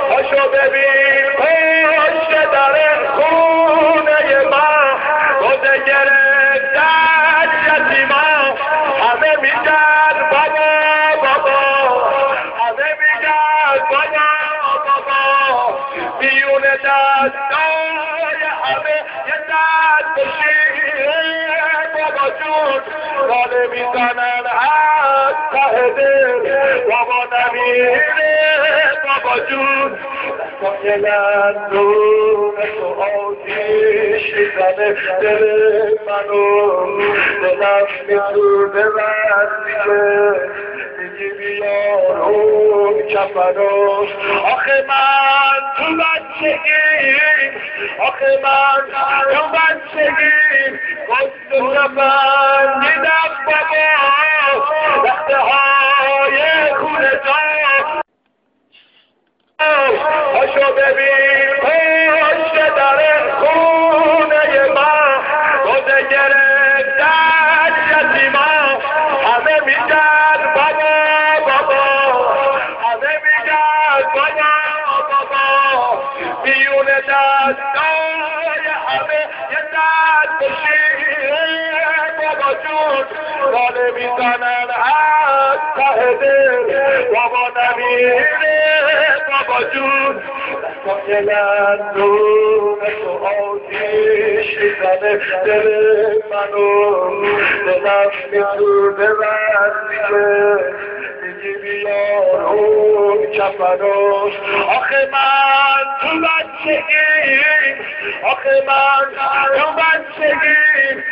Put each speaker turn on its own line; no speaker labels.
پاشو ببین پشت در خونه ما روزه گرفتن یتیما همه میگن بابا بابا همه میگن بابا بابا بیون دستای همه یه دست بشیر بابا جون راله میزنن از ته دل بابا نمیره بابا جون دستای لندون تو آتیش میزنه دل منو دلم میسوزه وقتی میگی بیار اون کفنو آخه من تو بچگیم آخه من تو بچگیم گفت و کفن دیدم بابا وقته های خونه جا پاشو ببین پشت در خونه ما روزه گرفتن یتیما همه میگن بابا بابا همه میگن بابا بابا بیون دستای همه یه دست بشیر بابا جون راله میزنن از ته دل بابا نمیره بابا جون دستای لندون تو آتیش میزنه دل منو دلم میسوزه وقتی میگی بیار اون کفنو آخه من تو بچگیم آخه من تو بچگیم